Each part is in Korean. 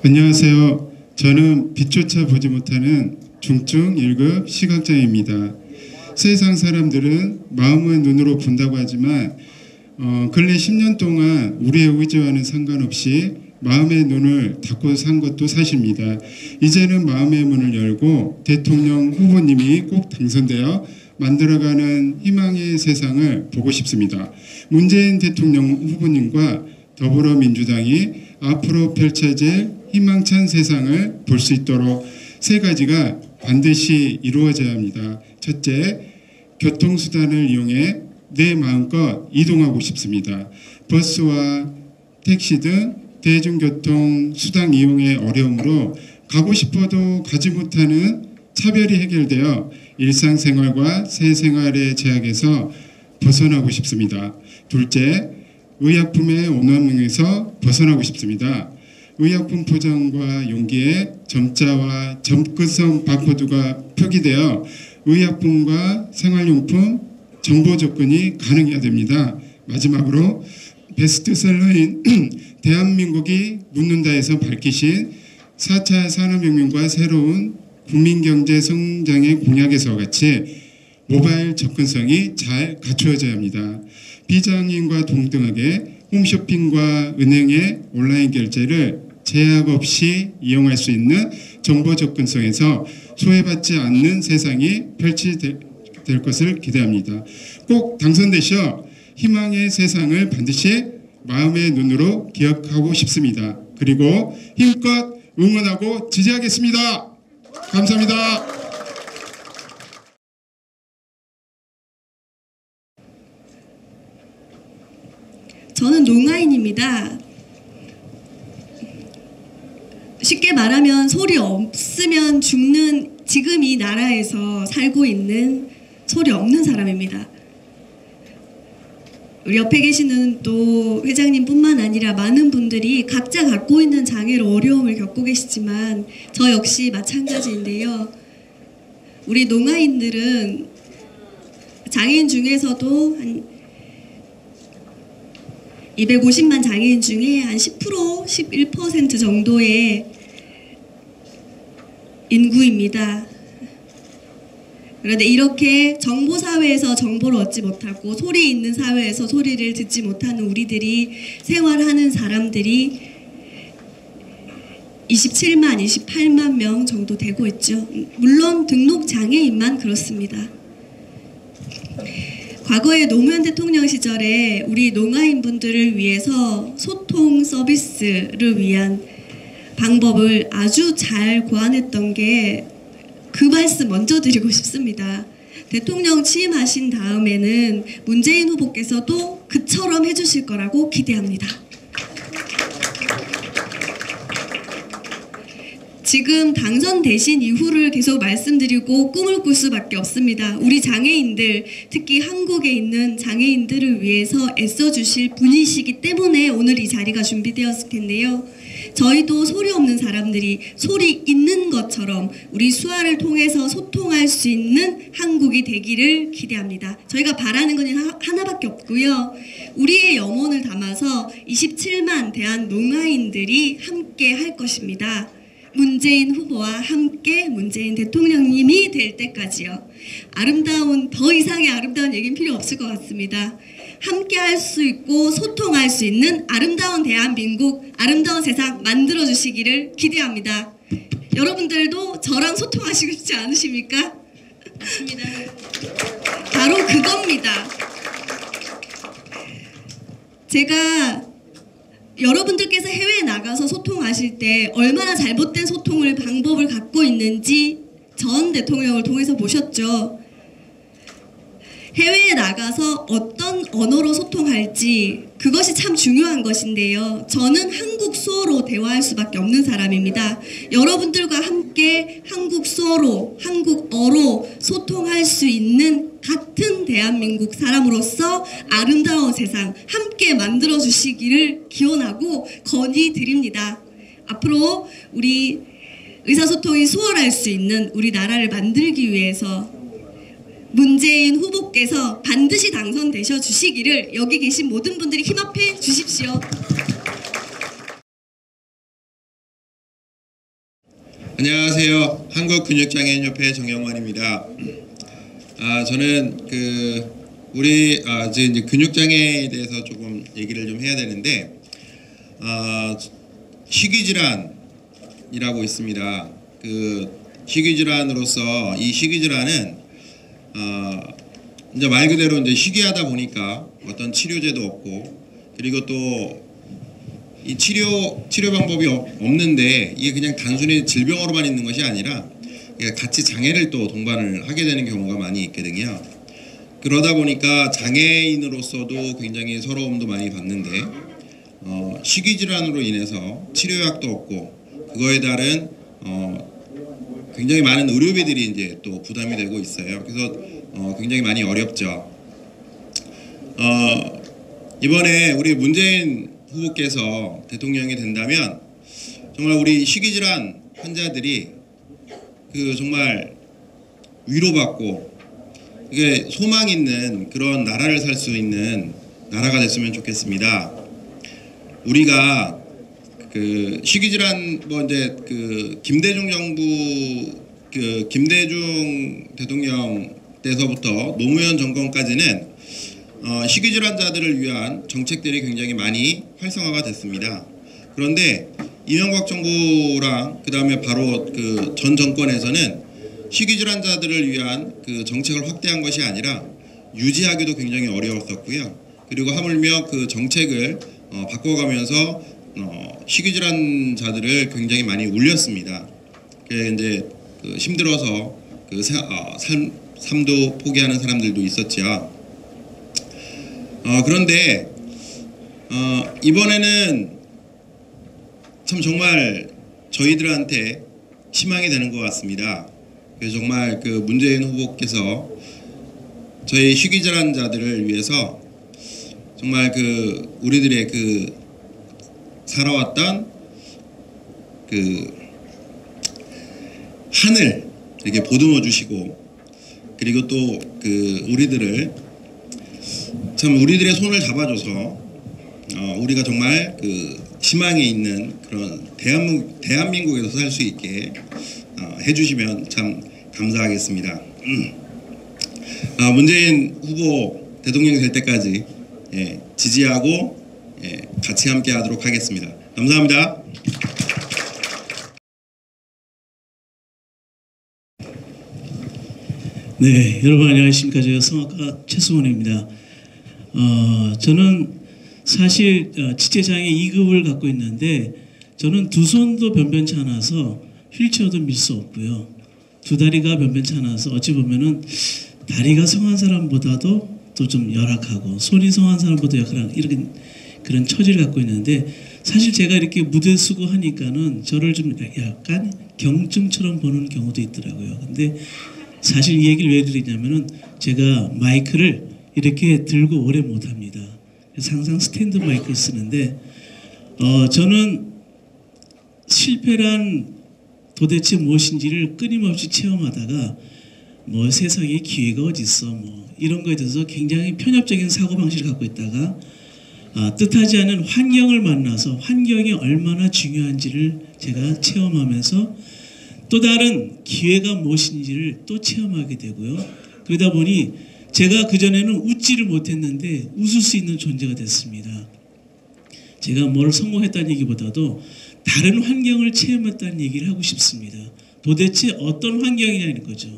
안녕하세요. 저는 빛조차 보지 못하는 중증 1급 시각장애입니다. 세상 사람들은 마음의 눈으로 본다고 하지만 근래 10년 동안 우리의 의지와는 상관없이 마음의 눈을 닫고 산 것도 사실입니다. 이제는 마음의 문을 열고 대통령 후보님이 꼭 당선되어 만들어가는 희망의 세상을 보고 싶습니다. 문재인 대통령 후보님과 더불어민주당이 앞으로 펼쳐질 희망찬 세상을 볼 수 있도록 세 가지가 반드시 이루어져야 합니다. 첫째, 교통수단을 이용해 내 마음껏 이동하고 싶습니다. 버스와 택시 등 대중교통 수단 이용의 어려움으로 가고 싶어도 가지 못하는 차별이 해결되어 일상생활과 새생활의 제약에서 벗어나고 싶습니다. 둘째, 의약품의 오남용에서 벗어나고 싶습니다. 의약품 포장과 용기에 점자와 접근성 바코드가 표기되어 의약품과 생활용품 정보 접근이 가능해야 됩니다. 마지막으로 베스트셀러인 대한민국이 묻는다에서 밝히신 4차 산업혁명과 새로운 국민경제 성장의 공약에서 같이 모바일 접근성이 잘 갖추어져야 합니다. 비장애인과 동등하게 홈쇼핑과 은행의 온라인 결제를 제약 없이 이용할 수 있는 정보 접근성에서 소외받지 않는 세상이 펼치될 것을 기대합니다. 꼭 당선되셔 희망의 세상을 반드시 마음의 눈으로 기억하고 싶습니다. 그리고 힘껏 응원하고 지지하겠습니다. 감사합니다. 저는 농아인입니다. 쉽게 말하면 소리 없으면 죽는 지금 이 나라에서 살고 있는 소리 없는 사람입니다. 우리 옆에 계시는 또 회장님뿐만 아니라 많은 분들이 각자 갖고 있는 장애로 어려움을 겪고 계시지만 저 역시 마찬가지인데요. 우리 농아인들은 장애인 중에서도 한 250만 장애인 중에 한 10%, 11% 정도의 인구입니다. 그런데 이렇게 정보사회에서 정보를 얻지 못하고 소리 있는 사회에서 소리를 듣지 못하는 우리들이 생활하는 사람들이 27만, 28만 명 정도 되고 있죠. 물론 등록장애인만 그렇습니다. 과거에 노무현 대통령 시절에 우리 농아인분들을 위해서 소통 서비스를 위한 방법을 아주 잘 고안했던 게 그 말씀 먼저 드리고 싶습니다. 대통령 취임하신 다음에는 문재인 후보께서도 그처럼 해주실 거라고 기대합니다. 지금 당선되신 이후를 계속 말씀드리고 꿈을 꿀 수밖에 없습니다. 우리 장애인들, 특히 한국에 있는 장애인들을 위해서 애써주실 분이시기 때문에 오늘 이 자리가 준비되었을 텐데요. 저희도 소리 없는 사람들이 소리 있는 것처럼 우리 수아를 통해서 소통할 수 있는 한국이 되기를 기대합니다. 저희가 바라는 건 하나밖에 없고요. 우리의 염원을 담아서 27만 대한 농아인들이 함께 할 것입니다. 문재인 후보와 함께 문재인 대통령님이 될 때까지요. 더 이상의 아름다운 얘기는 필요 없을 것 같습니다. 함께 할 수 있고 소통할 수 있는 아름다운 대한민국, 아름다운 세상 만들어 주시기를 기대합니다. 여러분들도 저랑 소통하시고 싶지 않으십니까? 맞습니다. 바로 그겁니다. 제가 여러분들께서 해외에 나가서 소통하실 때 얼마나 잘못된 소통을 방법을 갖고 있는지 전 대통령을 통해서 보셨죠. 해외에 나가서 어떤 언어로 소통할지 그것이 참 중요한 것인데요. 저는 한국 수어로 대화할 수밖에 없는 사람입니다. 여러분들과 함께 한국 수어로, 한국어로 소통할 수 있는 같은 대한민국 사람으로서 아름다운 세상 함께 만들어 주시기를 기원하고 건의드립니다. 앞으로 우리 의사소통이 수월할 수 있는 우리 나라를 만들기 위해서 문재인 후보께서 반드시 당선되셔 주시기를 여기 계신 모든 분들이 힘합해 주십시오. 안녕하세요. 한국근육장애인협회 정영환입니다. 저는 이제 근육장애에 대해서 조금 얘기를 좀 해야 되는데, 식이질환이라고 있습니다. 식이질환으로서 이 식이질환은 이제 말 그대로 이제 식이하다 보니까 어떤 치료제도 없고, 그리고 또 이 치료 방법이 없는데, 이게 그냥 단순히 질병으로만 있는 것이 아니라 같이 장애를 또 동반을 하게 되는 경우가 많이 있거든요. 그러다 보니까 장애인으로서도 굉장히 서러움도 많이 받는데, 식이질환으로 인해서 치료약도 없고, 그거에 따른 굉장히 많은 의료비들이 이제 또 부담이 되고 있어요. 그래서 굉장히 많이 어렵죠. 이번에 우리 문재인 후보께서 대통령이 된다면 정말 우리 식이질환 환자들이 정말 위로받고 이게 소망 있는 그런 나라를 살 수 있는 나라가 됐으면 좋겠습니다. 우리가 식이질환 이제 김대중 정부 김대중 대통령 때서부터 노무현 정권까지는 식이질환자들을 위한 정책들이 굉장히 많이 활성화가 됐습니다. 그런데 이명박 정부랑 그다음에 바로 전 정권에서는 식이질환자들을 위한 정책을 확대한 것이 아니라 유지하기도 굉장히 어려웠었고요. 그리고 하물며 정책을 바꿔가면서 식이질환자들을 굉장히 많이 울렸습니다. 그래서 이제 힘들어서 삶도 포기하는 사람들도 있었죠. 그런데 이번에는 참 정말 저희들한테 희망이 되는 것 같습니다. 그래서 정말 문재인 후보께서 저희 식이질환자들을 위해서 정말 우리들의 살아왔던 하늘 이렇게 보듬어 주시고, 그리고 또 우리들의 손을 잡아줘서 우리가 정말 희망이 있는 그런 대한민국에서 살 수 있게 해주시면 참 감사하겠습니다. 문재인 후보 대통령이 될 때까지 지지하고 같이 함께 하도록 하겠습니다. 감사합니다. 네, 여러분 안녕하십니까. 제가 성악가 최승원입니다. 저는 사실 지체장애 2급을 갖고 있는데, 저는 두 손도 변변치 않아서 휠체어도 밀 수 없고요. 두 다리가 변변치 않아서 어찌 보면은 다리가 성한 사람보다도 또 좀 열악하고, 손이 성한 사람보다 약간 이런 그런 처지를 갖고 있는데, 사실 제가 이렇게 무대 쓰고 하니까는 저를 좀 약간 경증처럼 보는 경우도 있더라고요. 근데 사실 이 얘기를 왜 드리냐면은 제가 마이크를 이렇게 들고 오래 못합니다. 그래서 항상 스탠드 마이크를 쓰는데, 저는 실패란 도대체 무엇인지를 끊임없이 체험하다가 세상에 기회가 어디 있어 이런 거에 대해서 굉장히 편협적인 사고방식을 갖고 있다가 뜻하지 않은 환경을 만나서 환경이 얼마나 중요한지를 제가 체험하면서 또 다른 기회가 무엇인지를 또 체험하게 되고요. 그러다 보니 제가 그전에는 웃지를 못했는데 웃을 수 있는 존재가 됐습니다. 제가 뭘 성공했다는 얘기보다도 다른 환경을 체험했다는 얘기를 하고 싶습니다. 도대체 어떤 환경이냐는 거죠.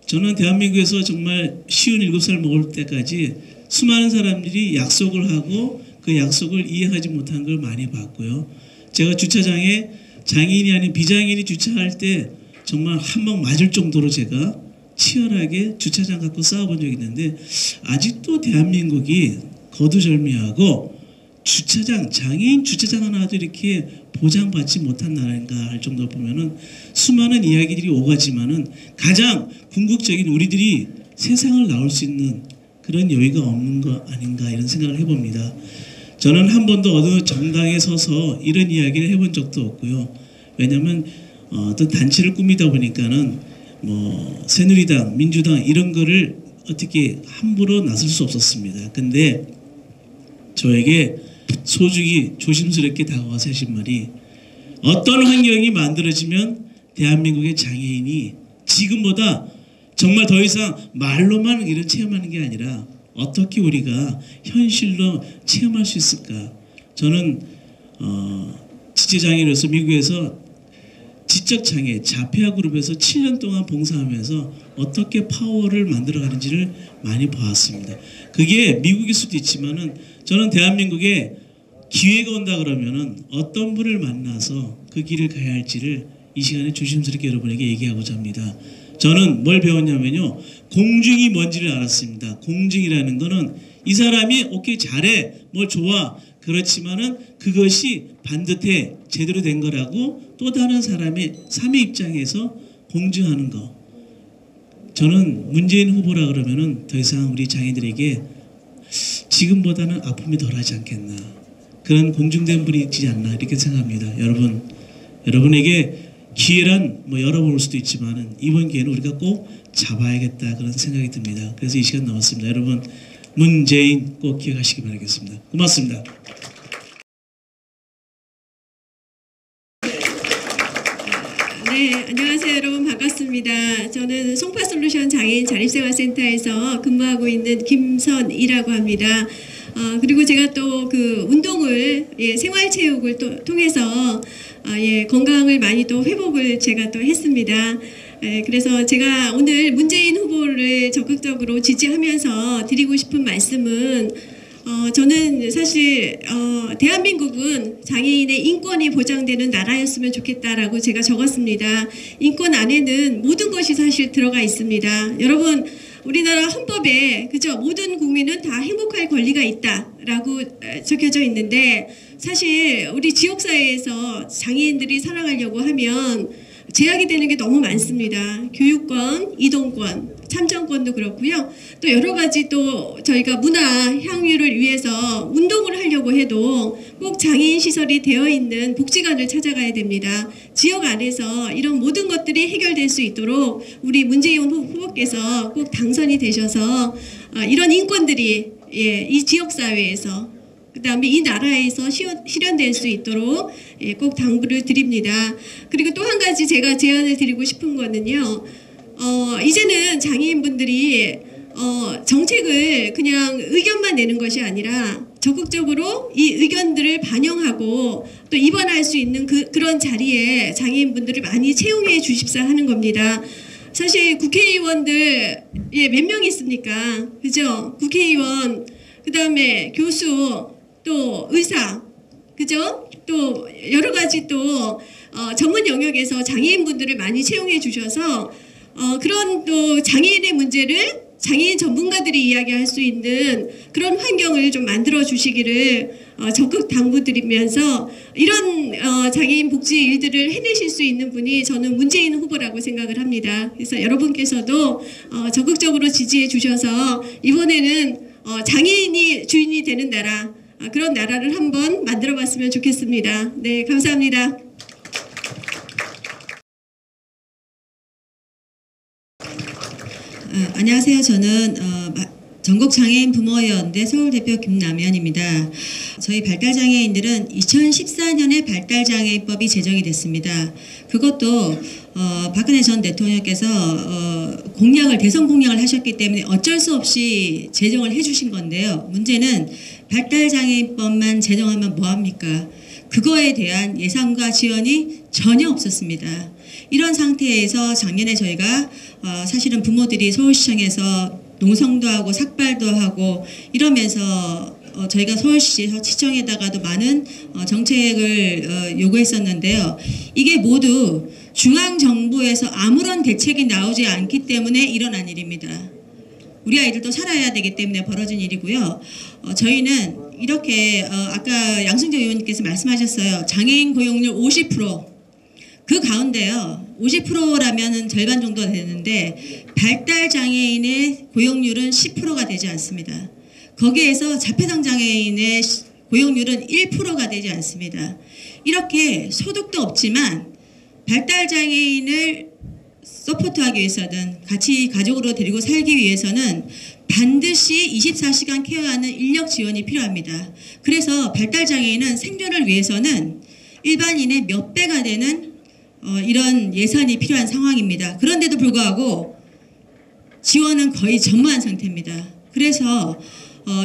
저는 대한민국에서 정말 57살 먹을 때까지 수많은 사람들이 약속을 하고 그 약속을 이행하지 못한 걸 많이 봤고요. 제가 주차장에 장애인이 아닌 비장애인이 주차할 때 정말 한 방 맞을 정도로 제가 치열하게 주차장 갖고 싸워본 적이 있는데, 아직도 대한민국이 거두절미하고 장애인 주차장 하나도 이렇게 보장받지 못한 나라인가 할 정도로 보면은 수많은 이야기들이 오가지만은 가장 궁극적인 우리들이 세상을 나올 수 있는 그런 여유가 없는 거 아닌가 이런 생각을 해봅니다. 저는 한 번도 어느 정당에 서서 이런 이야기를 해본 적도 없고요. 왜냐하면 어떤 단체를 꾸미다 보니까는 새누리당, 민주당 이런 거를 어떻게 함부로 나설 수 없었습니다. 근데 저에게 소중히 조심스럽게 다가와서 하신 말이, 어떤 환경이 만들어지면 대한민국의 장애인이 지금보다 정말 더 이상 말로만 이런 체험하는 게 아니라 어떻게 우리가 현실로 체험할 수 있을까? 저는 지체장애로서 미국에서 지적장애 자폐아 그룹에서 7년 동안 봉사하면서 어떻게 파워를 만들어가는지를 많이 보았습니다. 그게 미국일 수도 있지만은 저는 대한민국에 기회가 온다 그러면은 어떤 분을 만나서 그 길을 가야 할지를 이 시간에 조심스럽게 여러분에게 얘기하고자 합니다. 저는 뭘 배웠냐면요, 공중이 뭔지를 알았습니다. 공중이라는 거는 이 사람이 오케이 잘해 뭘 좋아 그렇지만은 그것이 반듯해 제대로 된 거라고 또 다른 사람의 삶의 입장에서 공증하는 거. 저는 문재인 후보라 그러면은 더 이상 우리 장애인들에게 지금보다는 아픔이 덜하지 않겠나, 그런 공증된 분이 있지 않나 이렇게 생각합니다. 여러분에게 기회란 뭐 여러 번 올 수도 있지만은 이번 기회는 우리가 꼭 잡아야겠다 그런 생각이 듭니다. 그래서 이 시간 남았습니다. 여러분 문재인 꼭 기억하시기 바라겠습니다. 고맙습니다. 네, 안녕하세요 여러분, 반갑습니다. 저는 송파솔루션 장애인 자립생활센터에서 근무하고 있는 김선이라고 합니다. 그리고 제가 또 그 운동을, 생활체육을 또 통해서 건강을 많이 또 회복을 제가 또 했습니다. 그래서 제가 오늘 문재인 후보를 적극적으로 지지하면서 드리고 싶은 말씀은, 저는 사실 대한민국은 장애인의 인권이 보장되는 나라였으면 좋겠다라고 제가 적었습니다. 인권 안에는 모든 것이 사실 들어가 있습니다. 여러분, 우리나라 헌법에 그죠, 모든 국민은 다 행복할 권리가 있다라고 적혀져 있는데, 사실 우리 지역사회에서 장애인들이 살아가려고 하면 제약이 되는 게 너무 많습니다. 교육권, 이동권, 참정권도 그렇고요. 또 여러 가지 또 저희가 문화 향유를 위해서 운동을 하려고 해도 꼭 장애인 시설이 되어 있는 복지관을 찾아가야 됩니다. 지역 안에서 이런 모든 것들이 해결될 수 있도록 우리 문재인 후보께서 꼭 당선이 되셔서 이런 인권들이 이 지역 사회에서, 그 다음에 이 나라에서 실현될 수 있도록 꼭 당부를 드립니다. 그리고 또 한 가지 제가 제안을 드리고 싶은 거는요, 이제는 장애인분들이 정책을 그냥 의견만 내는 것이 아니라 적극적으로 이 의견들을 반영하고 또 입원할 수 있는 그런 자리에 장애인분들을 많이 채용해 주십사 하는 겁니다. 사실 국회의원들 몇 명 있습니까? 그죠? 국회의원, 그 다음에 교수, 또 의사, 그죠? 또 여러 가지 또 전문 영역에서 장애인분들을 많이 채용해 주셔서 그런 또 장애인의 문제를 장애인 전문가들이 이야기할 수 있는 그런 환경을 좀 만들어 주시기를 적극 당부드리면서, 이런 장애인 복지 일들을 해내실 수 있는 분이 저는 문재인 후보라고 생각을 합니다. 그래서 여러분께서도 적극적으로 지지해 주셔서 이번에는 장애인이 주인이 되는 나라, 그런 나라를 한번 만들어 봤으면 좋겠습니다. 네, 감사합니다. 안녕하세요. 저는 전국장애인 부모위원회 서울대표 김남연입니다. 저희 발달장애인들은 2014년에 발달장애인법이 제정이 됐습니다. 그것도 박근혜 전 대통령께서 대선 공약을 하셨기 때문에 어쩔 수 없이 제정을 해주신 건데요. 문제는 발달장애인법만 제정하면 뭐합니까? 그거에 대한 예산과 지원이 전혀 없었습니다. 이런 상태에서 작년에 저희가 사실은 부모들이 서울시청에서 농성도 하고 삭발도 하고 이러면서 저희가 서울시청에다가도 많은 정책을 요구했었는데요. 이게 모두 중앙정부에서 아무런 대책이 나오지 않기 때문에 일어난 일입니다. 우리 아이들도 살아야 되기 때문에 벌어진 일이고요. 저희는 이렇게 아까 양승재 의원님께서 말씀하셨어요. 장애인 고용률 50%. 그 가운데요, 50%라면 절반 정도 되는데 발달장애인의 고용률은 10%가 되지 않습니다. 거기에서 자폐성 장애인의 고용률은 1%가 되지 않습니다. 이렇게 소득도 없지만 발달장애인을 서포트하기 위해서는, 같이 가족으로 데리고 살기 위해서는 반드시 24시간 케어하는 인력 지원이 필요합니다. 그래서 발달장애인은 생존을 위해서는 일반인의 몇 배가 되는 이런 예산이 필요한 상황입니다. 그런데도 불구하고 지원은 거의 전무한 상태입니다. 그래서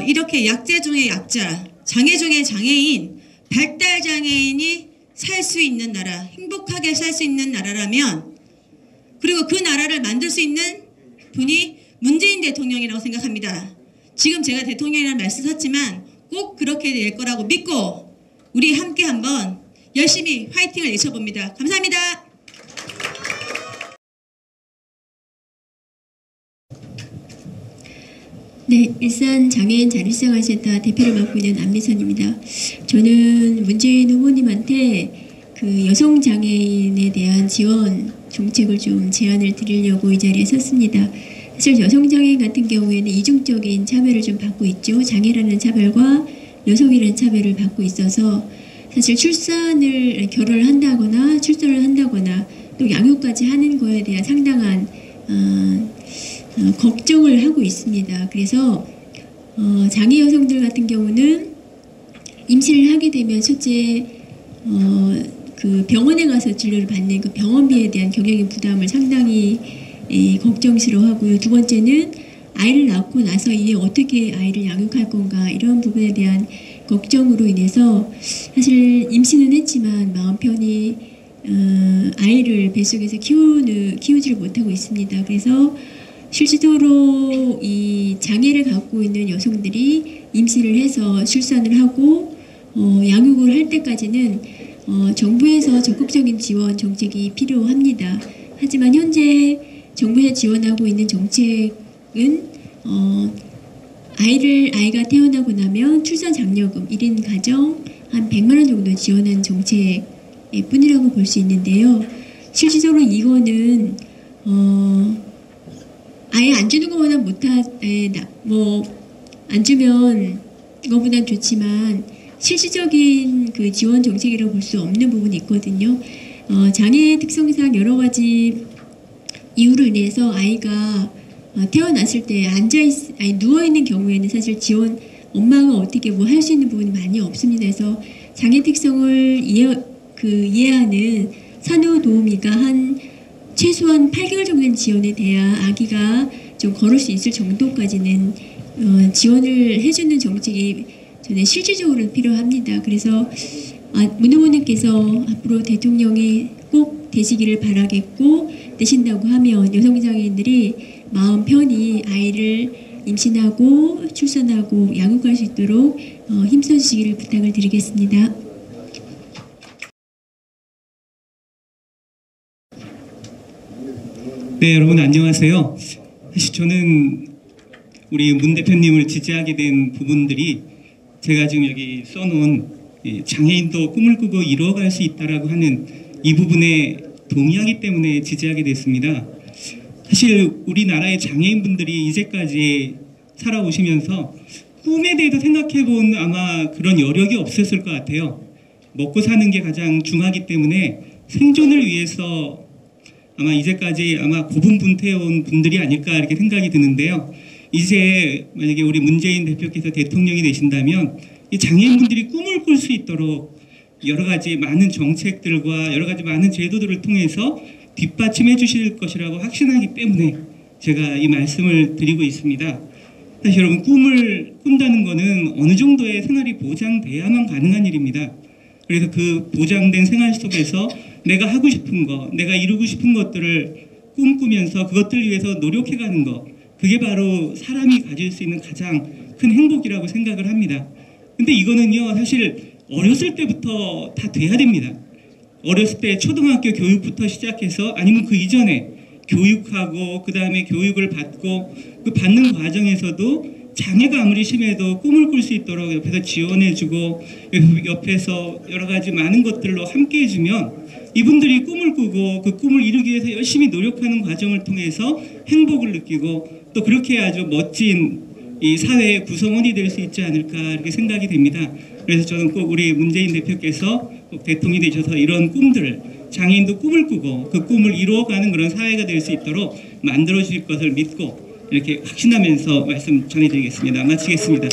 이렇게 약자 중에 약자, 장애 중에 장애인, 발달 장애인이 살 수 있는 나라, 행복하게 살 수 있는 나라라면, 그리고 그 나라를 만들 수 있는 분이 문재인 대통령이라고 생각합니다. 지금 제가 대통령이라는 말씀 썼지만 꼭 그렇게 될 거라고 믿고 우리 함께 한번 열심히 화이팅을 외쳐봅니다. 감사합니다. 네, 일산 장애인 자립생활센터 대표를 맡고 있는 안미선입니다. 저는 문재인 후보님한테 그 여성 장애인에 대한 지원 정책을 좀 제안을 드리려고 이 자리에 섰습니다. 사실 여성 장애인 같은 경우에는 이중적인 차별을 좀 받고 있죠. 장애라는 차별과 여성이라는 차별을 받고 있어서 사실 결혼을 한다거나 출산을 한다거나 또 양육까지 하는 거에 대한 상당한 걱정을 하고 있습니다. 그래서 장애 여성들 같은 경우는 임신을 하게 되면 첫째 그 병원에 가서 진료를 받는 그 병원비에 대한 경영의 부담을 상당히 걱정스러워하고요. 두 번째는 아이를 낳고 나서 이제 어떻게 아이를 양육할 건가 이런 부분에 대한 걱정으로 인해서 사실 임신은 했지만 마음 편히 아이를 뱃속에서 키우지를 못하고 있습니다. 그래서 실질적으로 이 장애를 갖고 있는 여성들이 임신을 해서 출산을 하고 양육을 할 때까지는 정부에서 적극적인 지원 정책이 필요합니다. 하지만 현재 정부에서 지원하고 있는 정책은 아이가 태어나고 나면 출산 장려금 1인 가정 한 100만 원 정도 지원하는 정책 뿐이라고 볼 수 있는데요. 실질적으로 이거는 아예 안 주는 것보다 안 주면 이거보단 좋지만 실질적인 그 지원 정책이라고 볼 수 없는 부분이 있거든요. 장애 특성상 여러 가지 이유로 인해서 아이가 태어났을 때 누워 있는 경우에는 사실 지원 엄마가 어떻게 뭐 할 수 있는 부분이 많이 없습니다. 그래서 장애 특성을 이해하는 산후도우미가 최소한 8개월 정도는 지원에 돼야 아기가 좀 걸을 수 있을 정도까지는 지원을 해주는 정책이 저는 실질적으로 필요합니다. 그래서 문 후보님께서 앞으로 대통령이 꼭 되시기를 바라겠고, 되신다고 하면 여성장애인들이 마음 편히 아이를 임신하고 출산하고 양육할 수 있도록 힘써 주시기를 부탁을 드리겠습니다. 네, 여러분 안녕하세요. 사실 저는 우리 문 대표님을 지지하게 된 부분들이 제가 지금 여기 써놓은 장애인도 꿈을 꾸고 이루어갈 수 있다라고 하는 이 부분에 동의하기 때문에 지지하게 됐습니다. 사실 우리나라의 장애인분들이 이제까지 살아오시면서 꿈에 대해서 생각해본 아마 그런 여력이 없었을 것 같아요. 먹고 사는 게 가장 중요하기 때문에 생존을 위해서 아마 이제까지 고분분투해온 분들이 아닐까 이렇게 생각이 드는데요. 이제 만약에 우리 문재인 대표께서 대통령이 되신다면 이 장애인분들이 꿈을 꿀 수 있도록 여러 가지 많은 정책들과 여러 가지 많은 제도들을 통해서 뒷받침해 주실 것이라고 확신하기 때문에 제가 이 말씀을 드리고 있습니다. 사실 여러분, 꿈을 꾼다는 것은 어느 정도의 생활이 보장돼야만 가능한 일입니다. 그래서 그 보장된 생활 속에서 내가 하고 싶은 거, 내가 이루고 싶은 것들을 꿈꾸면서 그것들을 위해서 노력해가는 것, 그게 바로 사람이 가질 수 있는 가장 큰 행복이라고 생각을 합니다. 근데 이거는요, 사실 어렸을 때부터 다 돼야 됩니다. 어렸을 때 초등학교 교육부터 시작해서 아니면 그 이전에 교육하고 그 다음에 교육을 받고 그 받는 과정에서도 장애가 아무리 심해도 꿈을 꿀 수 있도록 옆에서 지원해주고 옆에서 여러 가지 많은 것들로 함께 해주면 이분들이 꿈을 꾸고 그 꿈을 이루기 위해서 열심히 노력하는 과정을 통해서 행복을 느끼고 또 그렇게 아주 멋진 이 사회의 구성원이 될 수 있지 않을까 이렇게 생각이 됩니다. 그래서 저는 꼭 우리 문재인 대표께서 꼭 대통령이 되셔서 이런 꿈들을, 장애인도 꿈을 꾸고 그 꿈을 이루어가는 그런 사회가 될 수 있도록 만들어 주실 것을 믿고 이렇게 확신하면서 말씀 전해드리겠습니다. 마치겠습니다.